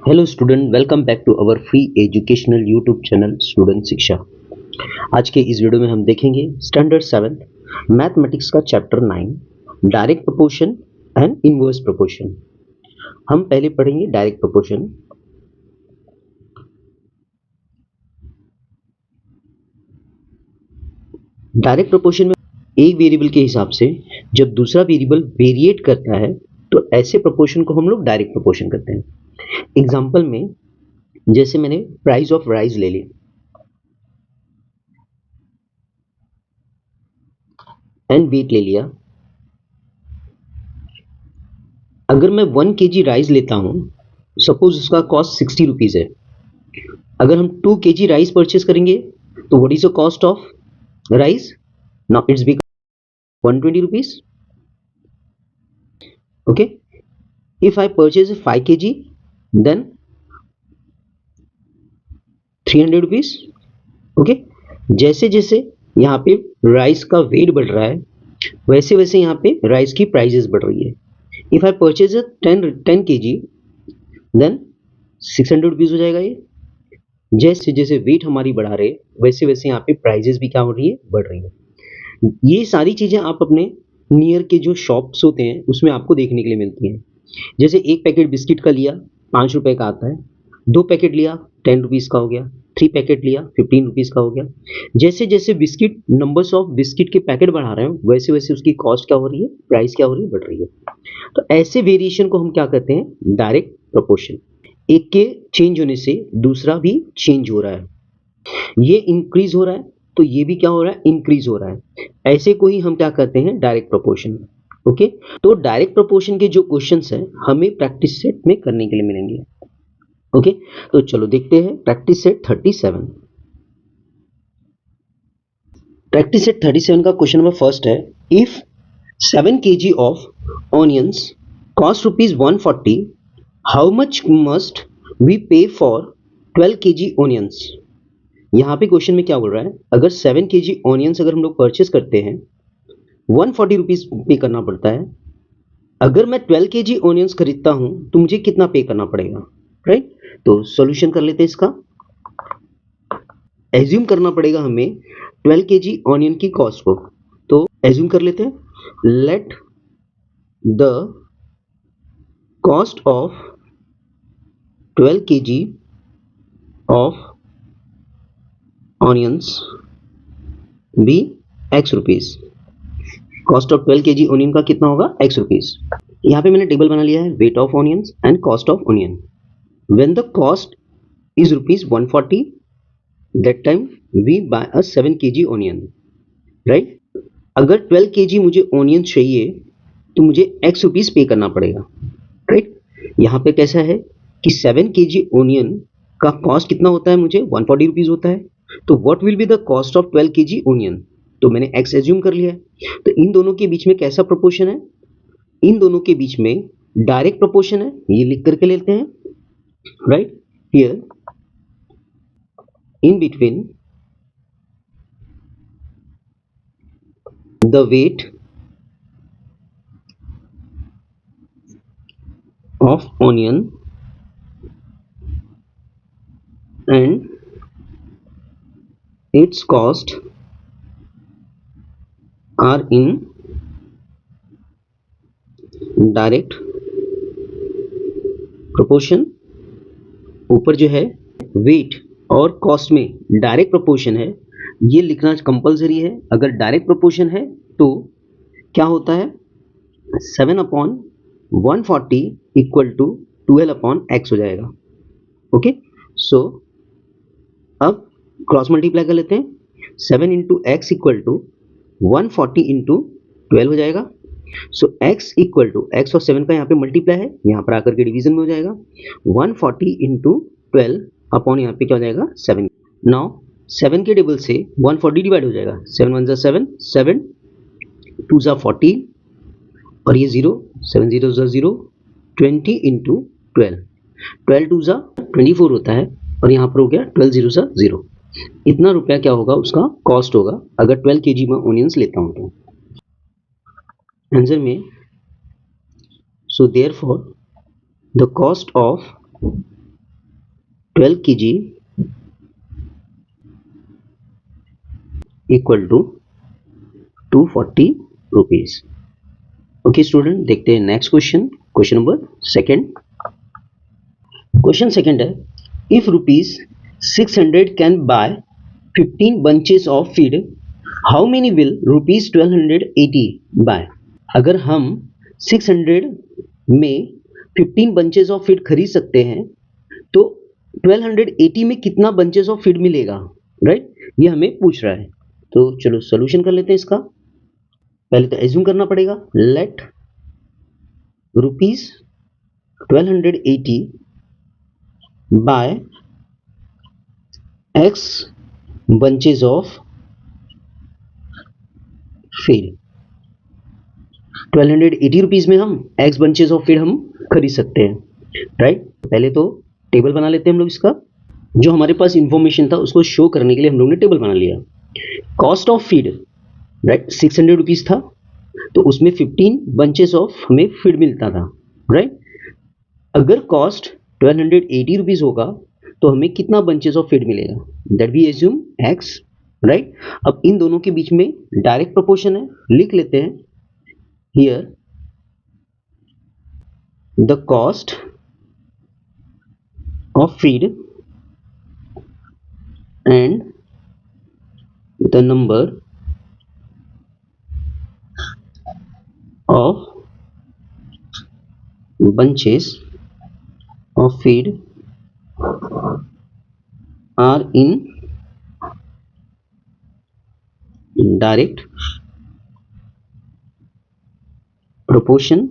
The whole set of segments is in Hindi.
Hello student, welcome back to our free educational YouTube channel student Shiksha. आज के इस वीडियो में हम देखेंगे स्टैंडर्ड 7 मैथमेटिक्स का chapter 9 direct proportion and inverse proportion. हम पहले पढ़ेंगे डायरेक्ट प्रोपोर्शन। डायरेक्ट प्रोपोर्शन में एक वेरिएबल के हिसाब से जब दूसरा वेरिएबल वेरिएट करता है तो ऐसे प्रोपोर्शन को हम लोग डायरेक्ट प्रोपोर्शन कहते हैं। एग्जाम्पल में जैसे मैंने प्राइस ऑफ राइस ले ली एंड वेट ले लिया। अगर मैं 1 kg राइस लेता हूं, सपोज उसका कॉस्ट 60 रुपीज है। अगर हम 2 kg राइस परचेस करेंगे तो what is the cost of rice? Now it's become 120 rupees. Okay, if I purchase 5 kg then 300 rupees. Okay, जैसे जैसे यहाँ पे राइस का वेट बढ़ रहा है वैसे वैसे यहाँ पे राइस की प्राइजेस बढ़ रही है। If I purchase 10 kg then 600 rupees हो जाएगा। ये जैसे जैसे वेट हमारी बढ़ा रहे वैसे वैसे यहाँ पे प्राइजेस भी क्या हो रही है, बढ़ रही है। ये सारी चीजें आप अपने नियर के जो शॉप्स होते हैं उसमें आपको देखने के लिए मिलती हैं। जैसे एक पैकेट बिस्किट का लिया 5 रुपए का आता है, 2 पैकेट लिया 10 रुपीज का हो गया, 3 पैकेट लिया 15 रुपीज का हो गया। जैसे जैसे बिस्किट नंबर्स ऑफ बिस्किट के पैकेट बढ़ा रहे हैं वैसे वैसे उसकी कॉस्ट क्या हो रही है, प्राइस क्या हो रही है, बढ़ रही है। तो ऐसे वेरिएशन को हम क्या कहते हैं, डायरेक्ट प्रोपोर्शन। एक के चेंज होने से दूसरा भी चेंज हो रहा है, ये इंक्रीज हो रहा है तो ये भी क्या हो रहा है, इंक्रीज हो रहा है। ऐसे को ही हम क्या कहते हैं, डायरेक्ट प्रोपोर्शन। ओके, तो डायरेक्ट प्रोपोर्शन के जो क्वेश्चंस हैं हमें प्रैक्टिस सेट में करने के लिए मिलेंगे। ओके, तो चलो देखते हैं प्रैक्टिस सेट 37। प्रैक्टिस सेट 37 का क्वेश्चन नंबर फर्स्ट है, if 7 kg of onions cost rupees 140, how much must we pay for 12 kg onions. यहाँ पे क्वेश्चन में क्या बोल रहा है, अगर 7 kg ऑनियंस अगर हम लोग परचेस करते हैं 140 रुपीज पे करना पड़ता है। अगर मैं 12 kg ऑनियंस खरीदता हूं तो मुझे कितना पे करना पड़ेगा, राइट? तो सॉल्यूशन कर लेते हैं इसका। एज्यूम करना पड़ेगा हमें 12 kg ऑनियन की कॉस्ट को, तो एज्यूम कर लेते हैं, let the cost of 12 kg of onions be x rupees. Cost of 12 kg onion का कितना होगा, x रुपीज। यहाँ पे मैंने टेबल बना लिया है, weight of onions and cost of onion. When the cost is rupees 140, that time we buy a 7 kg onion, right? अगर 12 kg मुझे ऑनियन चाहिए तो मुझे x रुपीज पे करना पड़ेगा, राइट? यहाँ पे कैसा है कि 7 kg ऑनियन का कॉस्ट कितना होता है, मुझे 140 रुपीज होता है। तो what will be the cost of 12 kg onion, तो मैंने x एज्यूम कर लिया है। तो इन दोनों के बीच में कैसा प्रोपोर्शन है, इन दोनों के बीच में डायरेक्ट प्रोपोर्शन है, ये लिख करके लेते हैं, right? Here in between the weight of onion and its cost are in direct proportion। ऊपर जो है वेट और कॉस्ट में डायरेक्ट प्रोपोर्शन है, ये लिखना कंपलसरी है। अगर डायरेक्ट प्रोपोर्शन है तो क्या होता है, 7/140 इक्वल टू 12/x हो जाएगा। ओके, सो अब क्रॉस मल्टीप्लाई कर लेते हैं, 7 into x equal to 140 into 12 हो जाएगा। So x equal to x और 7 का यहाँ पे मल्टीप्लाई है, यहाँ पर आकर के डिवीजन में हो जाएगा। 140 इंटू 12 अपॉन यहाँ पे क्या हो जाएगा, 7। नाउ 7 के टेबल से 140 डिवाइड हो जाएगा, 7 1 7, 7 2 14 और ये 0, 7 0 0, 20 इंटू 12, 12 2 24 होता है और यहाँ पर हो गया 12 0 0। इतना रुपया क्या होगा, उसका कॉस्ट होगा अगर 12 kg में ऑनियंस लेता हूँ तो। आंसर में so therefore the cost of 12 kg equal to 240 rupees. Okay student, देखते हैं next question. Question number second. Question second है, if rupees 600 can buy 15 bunches of feed, how many will rupees 1280 buy. अगर हम 600 में 15 bunches ऑफ फीड खरीद सकते हैं तो 1280 में कितना bunches ऑफ फीड मिलेगा, राइट? ये हमें पूछ रहा है। तो चलो सोल्यूशन कर लेते हैं इसका। पहले तो एज्यूम करना पड़ेगा, let rupees 1280 by x bunches of feed. 1280 rupees में हम x bunches ऑफ फीड हम खरीद सकते हैं, राइट? पहले तो टेबल बना लेते हैं हम लोग इसका। जो हमारे पास इंफॉर्मेशन था उसको शो करने के लिए हम लोग ने टेबल बना लिया। Cost of feed, right, 600 rupees था, तो उसमें 15 bunches ऑफ हमें फीड मिलता था, राइट? अगर कॉस्ट 1280 रुपीज होगा तो हमें कितना bunches ऑफ फीड मिलेगा, that we assume x, right? अब इन दोनों के बीच में डायरेक्ट प्रोपोर्शन है, लिख लेते हैं here the cost of feed and the number of bunches of feed are in direct proportion।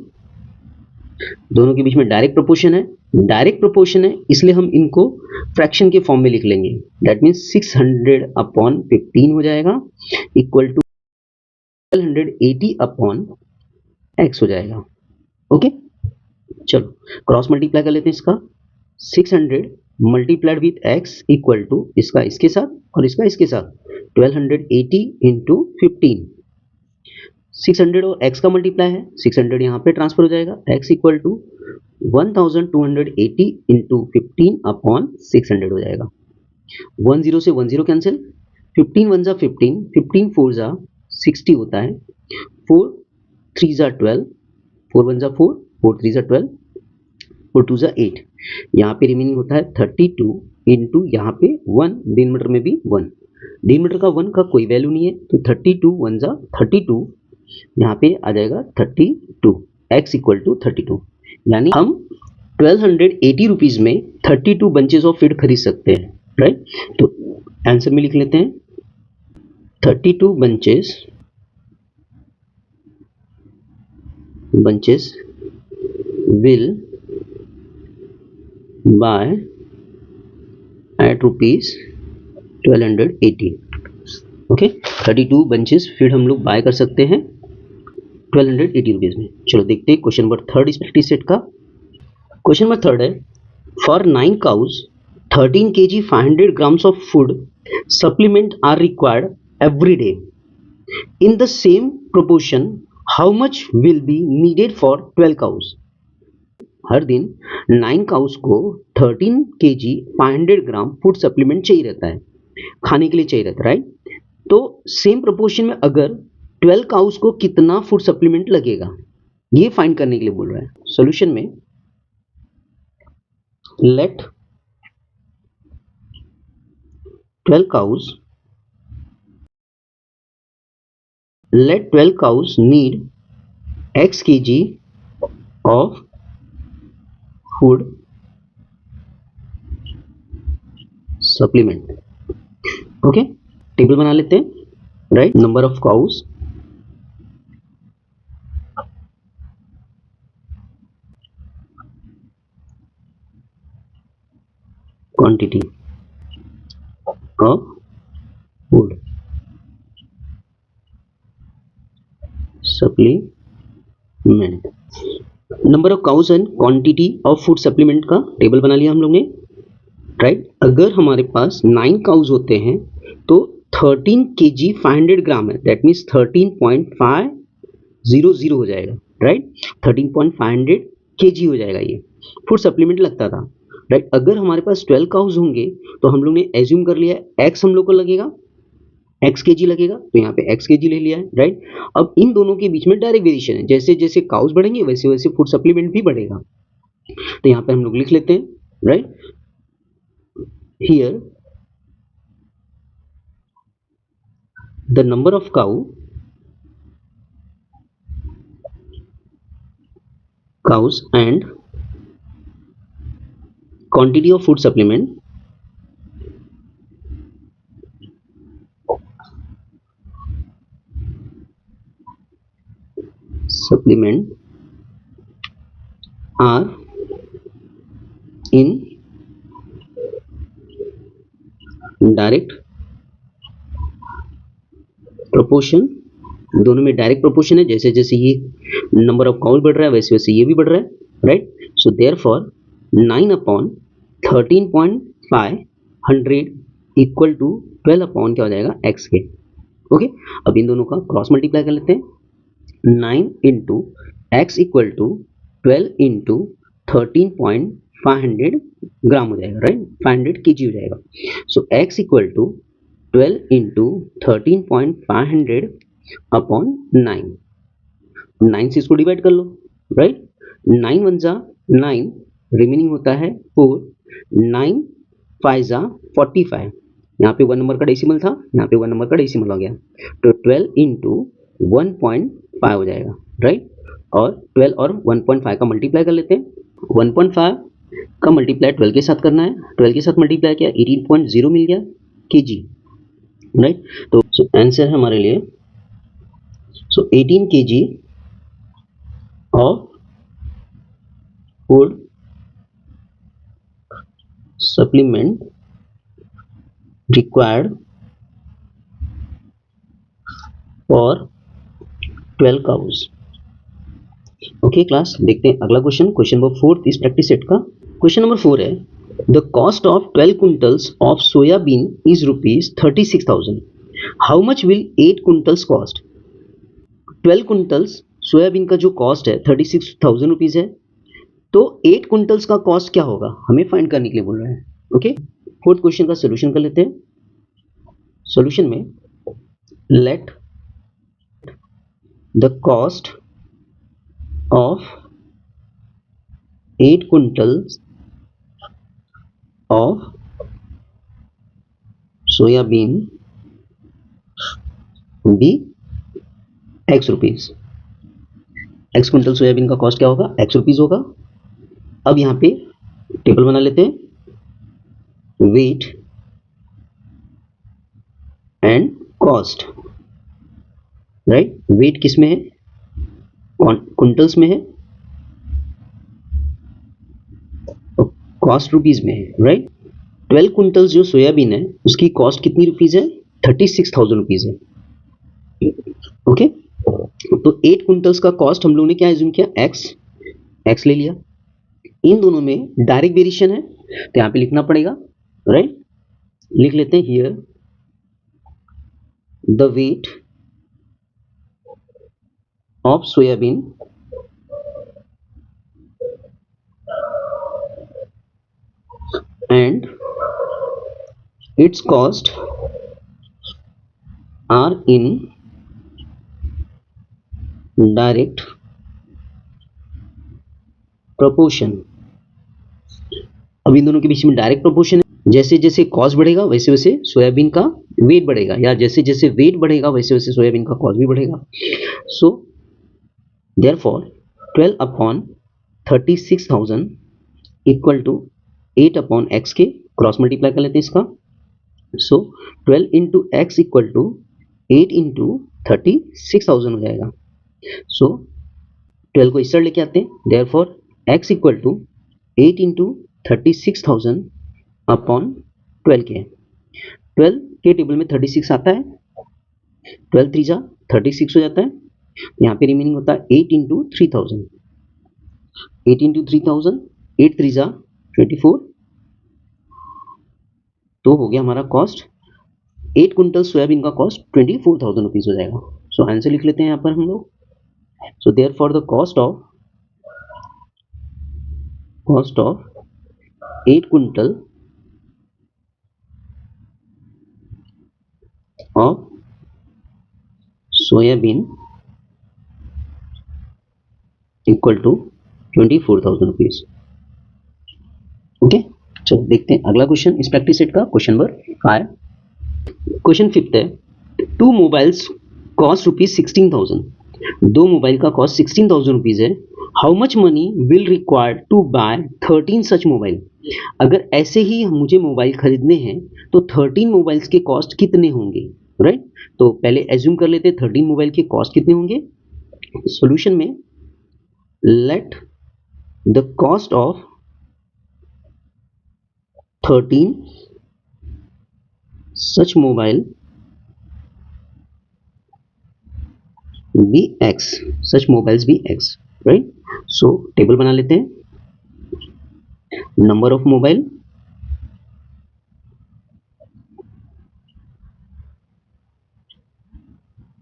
दोनों के बीच में डायरेक्ट प्रोपोर्शन है। डायरेक्ट प्रोपोर्शन है इसलिए हम इनको फ्रैक्शन के फॉर्म में लिख लेंगे। दैट मीन्स 600 अपॉन 15 हो जाएगा इक्वल टू 1280 अपॉन x हो जाएगा। ओके, चलो क्रॉस मल्टीप्लाई कर लेते हैं इसका। 600 multiplied with x equal to इसका इसके साथ और इसका इसके साथ 1280 इंटू 15। 600 और x का मल्टीप्लाई है, 600 यहाँ पे ट्रांसफर हो जाएगा, x equal to 1280 into 15 upon 600 हो जाएगा। 10 से 10 कैंसिल, 15 1 जा 15, 15 4 जा 60 होता है, 4 3 जा 12, 4 1 जा 4, 4 3 जा 12, 4 2 जा 8। यहाँ पे रिमेनिंग होता है 32 इंटू यहाँ पे 1, डिनोमिनेटर में भी 1, डिनोमिनेटर का 1 का कोई वैल्यू नहीं है तो 32 1 जा 32, यहाँ पे आ जाएगा 32, x इक्वल टू 32। यानी हम 1280 रुपीज में 32 bunches ऑफ फीड खरीद सकते हैं, राइट? तो आंसर में लिख लेते हैं 32 bunches will buy at rupees 1280। Okay, 32 bunches feed हम लोग बाय कर सकते हैं 1280 रुपीज में। चलो देखते हैं क्वेश्चन नंबर थर्ड इस प्रैक्टिस सेट का। क्वेश्चन नंबर थर्ड है, for 9 cows 13 kg 500 grams of food supplement are required every day in the same proportion, how much will be needed for 12 cows। हर दिन 9 cows को 13 kg 500 ग्राम फूड सप्लीमेंट चाहिए रहता है, खाने के लिए चाहिए रहता है, राइट? तो सेम प्रोपोर्शन में अगर 12 cows को कितना फूड सप्लीमेंट लगेगा ये फाइंड करने के लिए बोल रहा है। सॉल्यूशन में let 12 cows need x kg of food supplement। Okay, table बना लेते हैं, right? Number of cows, quantity of food supplement. Number of cows and quantity of food supplement का टेबल बना लिया हम लोग ने, राइट? अगर हमारे पास 9 काउस होते हैं तो 13 kg 500 ग्राम है, दैट मीन्स 13.500 हो जाएगा, राइट? 13.500 kg हो जाएगा ये फूड सप्लीमेंट लगता था। राइट। अगर हमारे पास 12 काउज होंगे तो हम लोग ने एज्यूम कर लिया एक्स हम लोग को लगेगा, एक्स के जी लगेगा, तो यहाँ पे एक्स के जी ले लिया है, राइट। अब इन दोनों के बीच में डायरेक्ट वेरिएशन है, जैसे जैसे काउज बढ़ेंगे वैसे वैसे फूड सप्लीमेंट भी बढ़ेगा, तो यहाँ पे हम लोग लिख लेते हैं, right. Here the number of cows and quantity of food supplement are in direct proportion, दोनों में डायरेक्ट प्रोपोर्शन है, जैसे जैसे ये नंबर ऑफ काउज बढ़ रहा है वैसे वैसे ये भी बढ़ रहा है, right. So therefore 9/13.5 equal to 12 upon क्या हो जाएगा एक्स के, ओके। अब इन दोनों का क्रॉस मल्टीप्लाई कर लेते हैं, 9 into x equal to 12 into 13.500 gram हो जाएगा, राइट, 500 केजी हो जाएगा। So x equal to 12 into 13.500 upon 9 से इसको डिवाइड कर लो, राइट। 9 वन जा 9, रिमेनिंग होता है 4, 9 5 जा 45, यहाँ पे 1 नंबर का डेसिमल था, यहाँ पे 1 नंबर का डेसिमल हो गया, तो 12 इंटू 1.5 हो जाएगा, राइट। और 12 और 1.5 का मल्टीप्लाई कर लेते हैं, 1.5 का मल्टीप्लाई 12 के साथ करना है, 12 के साथ मल्टीप्लाई किया 18.0 मिल गया केजी, राइट। तो आंसर है हमारे लिए 18 kg of food supplement required for 12 cows। Okay class, देखते हैं अगला क्वेश्चन, क्वेश्चन नंबर 4 इस प्रैक्टिस सेट का। क्वेश्चन नंबर 4 है, the cost of 12 quintals of soybean is ₹36,000। How much will 8 quintals cost. 12 quintals soybean का जो कॉस्ट है 36,000 रुपीज है, तो 8 क्विंटल्स का कॉस्ट क्या होगा हमें फाइंड करने के लिए बोल रहे हैं, ओके। फोर्थ क्वेश्चन का सोल्यूशन कर लेते हैं। सोल्यूशन में let the cost of 8 quintals of soybean be X rupees. X quintal soybean का कॉस्ट क्या होगा, एक्स रुपीज होगा। अब यहाँ पे टेबल बना लेते हैं, weight and cost, right. Weight किस में है, क्विंटल्स में है, और कॉस्ट रुपीज में है, राइट। 12 क्विंटल्स जो सोयाबीन है उसकी कॉस्ट कितनी रुपीज है, 36,000 रुपीज है, ओके। तो 8 क्विंटल्स का कॉस्ट हम लोगों ने क्या एज्यूम किया, एक्स ले लिया। इन दोनों में डायरेक्ट वेरिएशन है तो यहाँ पे लिखना पड़ेगा, राइट। लिख लेते हैं, here the weight of soybean and its cost are in direct proportion. अब इन दोनों के बीच में डायरेक्ट प्रोपोर्शन है, जैसे जैसे कॉस्ट बढ़ेगा वैसे वैसे सोयाबीन का वेट बढ़ेगा, या जैसे जैसे वेट बढ़ेगा वैसे वैसे सोयाबीन का कॉस्ट भी बढ़ेगा। So therefore 12 upon 36,000 equal to 8 upon X के, क्रॉस मल्टीप्लाई कर लेते हैं इसका। So 12 into x equal to 8 into 36,000 हो जाएगा। सो 12 को इस साइड लेके आते हैं, therefore x equal to 8 into 36,000 upon 12 के, 12 के टेबल में 36 आता है, 12 3 जा 36 हो जाता है, यहाँ पे रिमेनिंग होता है 8 इंटू 3,000, 8 इंटू 3,000, 8 3 जा 24, तो हो गया हमारा कॉस्ट 8 क्विंटल सोयाबीन का कॉस्ट 24,000 रुपीज हो जाएगा। सो आंसर लिख लेते हैं यहाँ पर हम लोग। So therefore the cost of 8 quintal of soybean equal to 24,000 rupees. Okay, चलो देखते हैं अगला क्वेश्चन इस प्रैक्टिस सेट का। क्वेश्चन नंबर 5, क्वेश्चन 5 है, टू मोबाइल्स कॉस्ट रुपीज 16,000। दो मोबाइल का कॉस्ट 16,000 रुपीज है। How much money will required to buy 13 such mobile. अगर ऐसे ही मुझे मोबाइल खरीदने हैं तो 13 मोबाइल्स के कॉस्ट कितने होंगे, राइट? तो पहले एज्यूम कर लेते हैं 13 मोबाइल के कॉस्ट कितने होंगे। सॉल्यूशन में let the cost of 13 such mobile be x, such mobiles be x, right? So table बना लेते हैं, number of mobile,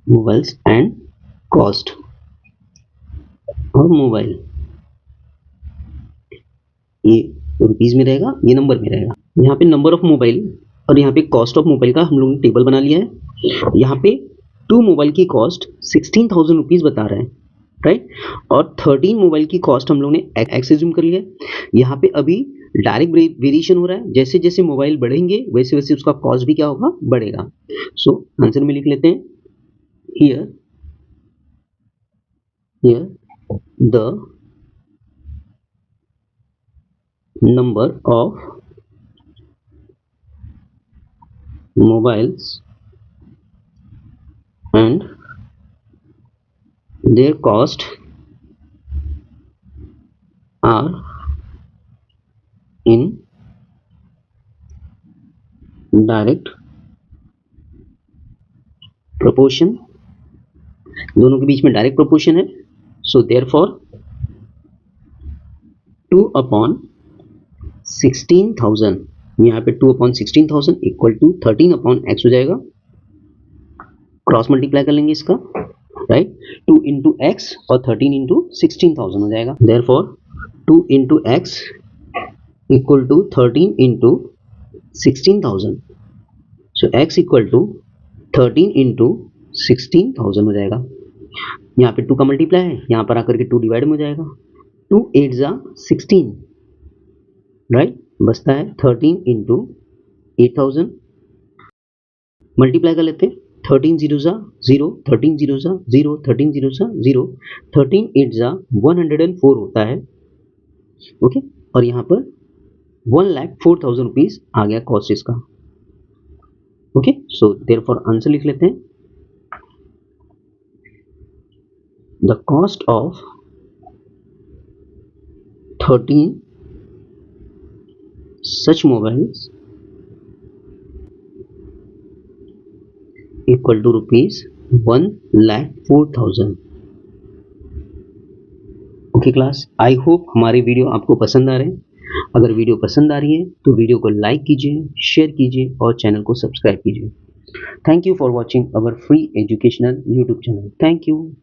mobiles and cost और मोबाइल, ये रुपीज में रहेगा, ये नंबर में रहेगा। यहाँ पे नंबर ऑफ मोबाइल और यहाँ पे कॉस्ट ऑफ मोबाइल का हम लोगों ने टेबल बना लिया है। यहाँ पे टू मोबाइल की कॉस्ट 16,000 रुपीज बता रहा है, राइट? और 13 मोबाइल की कॉस्ट हम लोग ने एक्स एज्यूम कर लिया है। यहाँ पे अभी डायरेक्ट वेरिएशन हो रहा है, जैसे जैसे मोबाइल बढ़ेंगे वैसे वैसे उसका कॉस्ट भी क्या होगा, बढ़ेगा। सो आंसर में लिख लेते हैं, here the number of mobiles and their cost are in direct proportion, दोनों के बीच में डायरेक्ट प्रोपोर्शन है। सो देयरफॉर 2/16,000, यहाँ पे 2/16,000 इक्वल टू 13/x हो जाएगा। क्रॉस मल्टीप्लाई कर लेंगे इसका, राइट? 2 इंटू एक्स और 13 इंटू 16,000 हो जाएगा। Therefore 2 into x equal to 13 into 16,000। So x equal to 13 into 16,000 हो जाएगा। यहाँ पे 2 का मल्टीप्लाई है, यहाँ पर आकर के 2 डिवाइड में हो जाएगा। 2 8 जा 16, राइट? बचता है 13 इंटू 8,000। मल्टीप्लाई कर लेते हैं, 13 0 जा 0, 13 0 जा 0, 13 0 जा 0, 13 8 जा 104 होता है। ओके, और यहाँ पर 1,04,000 रुपीज आ गया कॉस्ट इसका। ओके, सो देयरफॉर आंसर लिख लेते हैं, the cost of 13 such mobiles equal to rupees 1,04,000। Okay class, I hope हमारे वीडियो आपको पसंद आ रहे हैं। अगर वीडियो पसंद आ रही है तो वीडियो को लाइक कीजिए, शेयर कीजिए और चैनल को सब्सक्राइब कीजिए। Thank you for watching our free educational YouTube channel. Thank you.